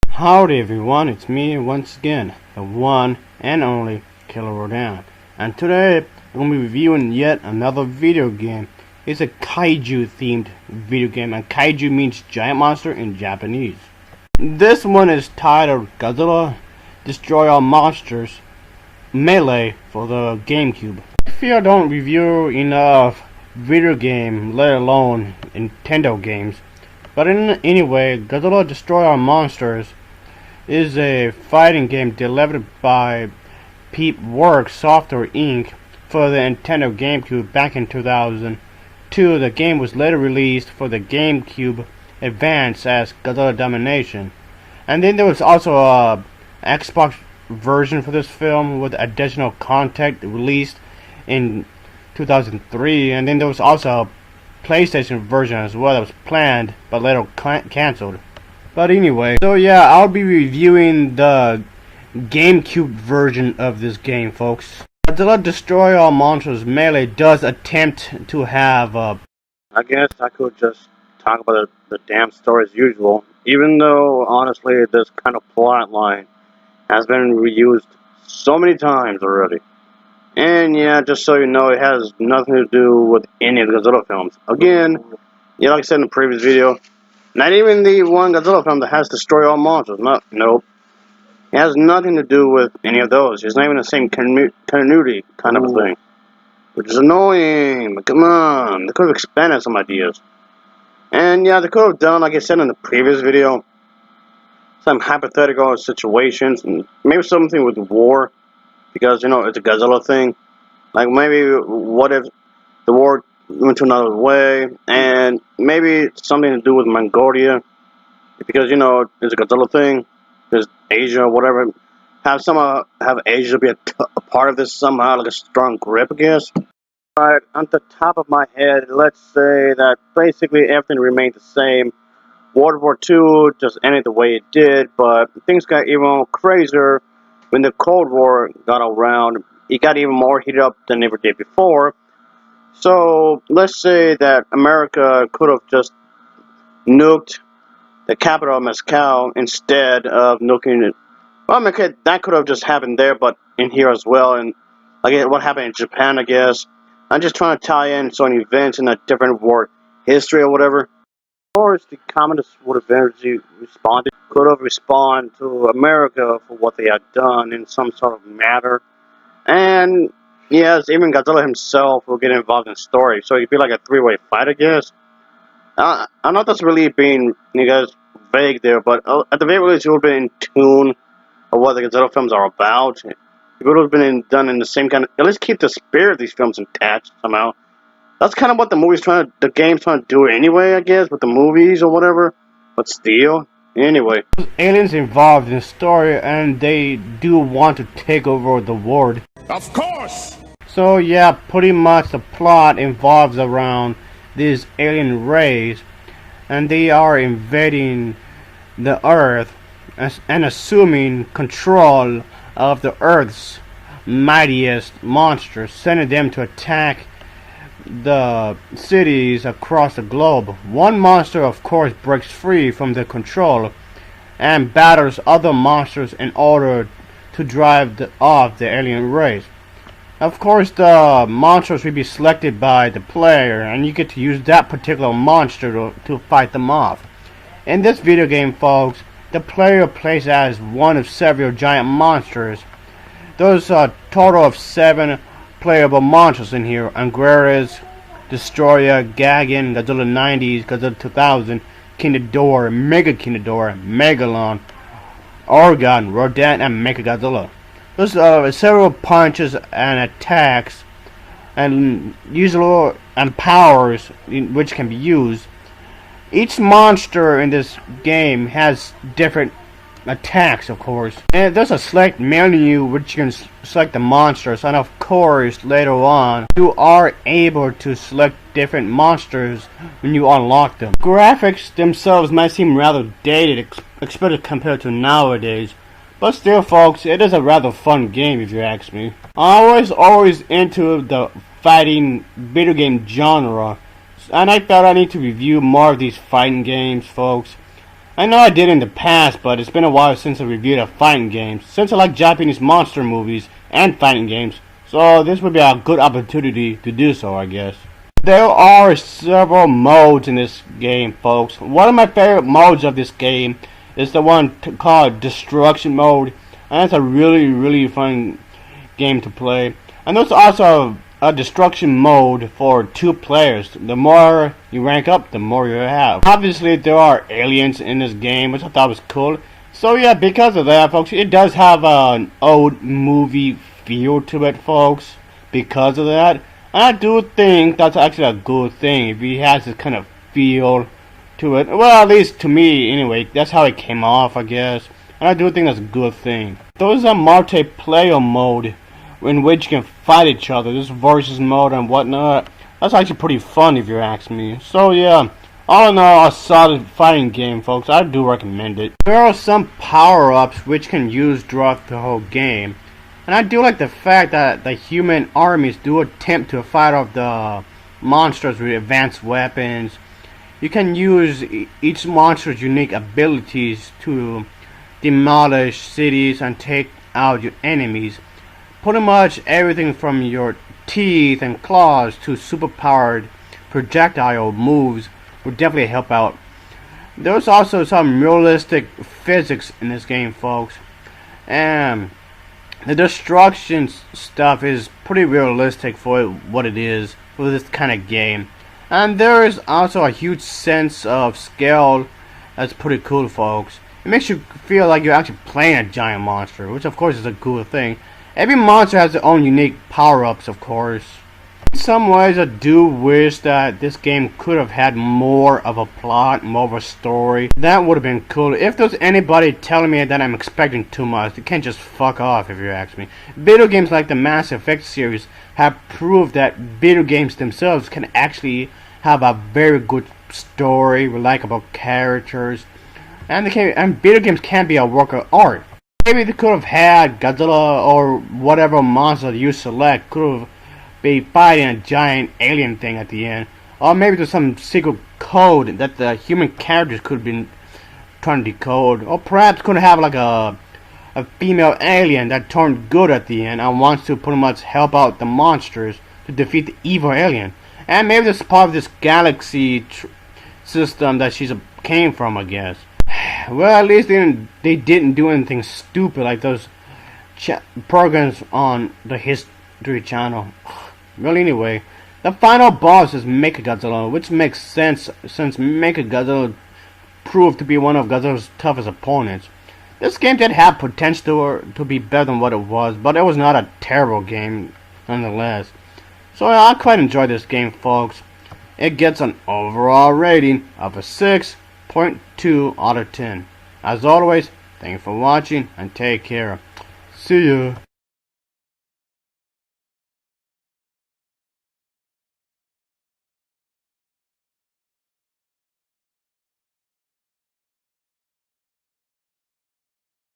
Howdy everyone, it's me once again, the one and only Killer Rodan. And today, I'm going to be reviewing yet another video game. It's a kaiju themed video game, and kaiju means giant monster in Japanese. This one is titled Godzilla Destroy All Monsters Melee for the GameCube. I feel I don't review enough video game, let alone Nintendo games. But anyway, Godzilla Destroy All Monsters is a fighting game developed by Works Software Inc. for the Nintendo GameCube back in 2002. The game was later released for the GameCube Advance as Godzilla Domination. And then there was also a Xbox version for this film with additional content released in 2003. And then there was also a PlayStation version as well that was planned but later cancelled. But anyway, so yeah, I'll be reviewing the GameCube version of this game, folks. Godzilla Destroy All Monsters Melee does attempt to have I guess I could just talk about the damn story as usual, even though, honestly, this kind of plot line has been reused so many times already. And yeah, just so you know, it has nothing to do with any of the Godzilla films. Again, yeah, like I said in the previous video, not even the one Godzilla film that has Destroy All Monsters. Nope. It has nothing to do with any of those. It's not even the same continuity kind of a thing. Which is annoying. But come on. They could have expanded some ideas. And yeah, they could have done, like I said in the previous video, some hypothetical situations. And maybe something with war. Because, you know, it's a Godzilla thing. Like, maybe, what if the war went to another way? And maybe something to do with Mongolia. Because, you know, it's a Godzilla thing. There's Asia or whatever. Have Asia be a part of this somehow, like a strong grip, I guess. Alright, on the top of my head, let's say that basically everything remained the same. World War II just ended the way it did, but things got even crazier when the Cold War got around. It got even more heated up than ever did before. So, let's say that America could have just nuked the capital of Moscow instead of nuking it. Well, okay, that could have just happened there, but in here as well. And like what happened in Japan, I guess. I'm just trying to tie in certain events in a different war history or whatever. Of course, the communists would have could have responded to America for what they had done in some sort of matter. And yes, even Godzilla himself will get involved in the story. So it'd be like a three-way fight, I guess. I know that's really being, you guys, vague there, but at the very least, it would have been in tune of what the Godzilla films are about. It would have been done in the same kind of, at least keep the spirit of these films intact somehow. That's kind of what the game's trying to do anyway, I guess, with the movies or whatever. But still, anyway. Aliens involved in the story, and they do want to take over the world. Of course! So yeah, pretty much the plot involves around these alien race, and they are invading the Earth and assuming control of the Earth's mightiest monsters, sending them to attack the cities across the globe. One monster, of course, breaks free from the control and battles other monsters in order to drive off the alien race. Of course, the monsters will be selected by the player, and you get to use that particular monster to fight them off. In this video game, folks, the player plays as one of several giant monsters. There's a total of 7 playable monsters in here: Anguirus, Destroyer, Gagan, Godzilla 90s, Godzilla 2000, King Ghidorah, Mega King Ghidorah, Megalon, Orgon, Rodan, and Mechagodzilla. There's several punches and attacks and usual and powers which can be used. Each monster in this game has different attacks, of course. And there's a select menu which you can select the monsters, and of course later on you are able to select different monsters when you unlock them. Graphics themselves might seem rather dated, especially compared to nowadays. But still, folks, it is a rather fun game if you ask me. I was always into the fighting video game genre, and I thought I need to review more of these fighting games, folks. I know I did in the past, but it's been a while since I reviewed a fighting game, since I like Japanese monster movies and fighting games, so this would be a good opportunity to do so, I guess. There are several modes in this game, folks. One of my favorite modes of this game is the one called Destruction Mode, and it's a really fun game to play. And there's also a destruction mode for 2 players. The more you rank up, the more you have. Obviously, there are aliens in this game, which I thought was cool. So yeah, because of that, folks, it does have an old movie feel to it, folks. Because of that, and I do think that's actually a good thing if he has this kind of feel to it. Well, at least to me, anyway. That's how it came off, I guess. And I do think that's a good thing. There's a multiplayer mode in which you can fight each other. This versus mode and whatnot. That's actually pretty fun if you ask me. So yeah, all in all, a solid fighting game, folks. I do recommend it. There are some power-ups which can use throughout the whole game. And I do like the fact that the human armies do attempt to fight off the monsters with advanced weapons. You can use each monster's unique abilities to demolish cities and take out your enemies. Pretty much everything from your teeth and claws to superpowered projectile moves will definitely help out. There's also some realistic physics in this game, folks. And the destruction stuff is pretty realistic for what it is for this kind of game. And there is also a huge sense of scale that's pretty cool, folks. It makes you feel like you're actually playing a giant monster, which of course is a cool thing. Every monster has their own unique power-ups, of course. In some ways, I do wish that this game could have had more of a plot, more of a story. That would have been cool. If there's anybody telling me that I'm expecting too much, they can't just fuck off if you ask me. Video games like the Mass Effect series have proved that video games themselves can actually have a very good story, likable characters, and video games can be a work of art. Maybe they could have had Godzilla or whatever monster you select could have been fighting a giant alien thing at the end. Or maybe there's some secret code that the human characters could have been trying to decode. Or perhaps could have like a female alien that turned good at the end and wants to pretty much help out the monsters to defeat the evil alien. And maybe that's part of this galaxy system that she came from, I guess. Well, at least they didn't do anything stupid like those programs on the History Channel. Well, anyway, the final boss is Mechagodzilla, which makes sense since Mechagodzilla proved to be one of Godzilla's toughest opponents. This game did have potential to be better than what it was, but it was not a terrible game nonetheless. So I quite enjoyed this game, folks. It gets an overall rating of a 6.2 out of 10. As always, thank you for watching and take care. See ya.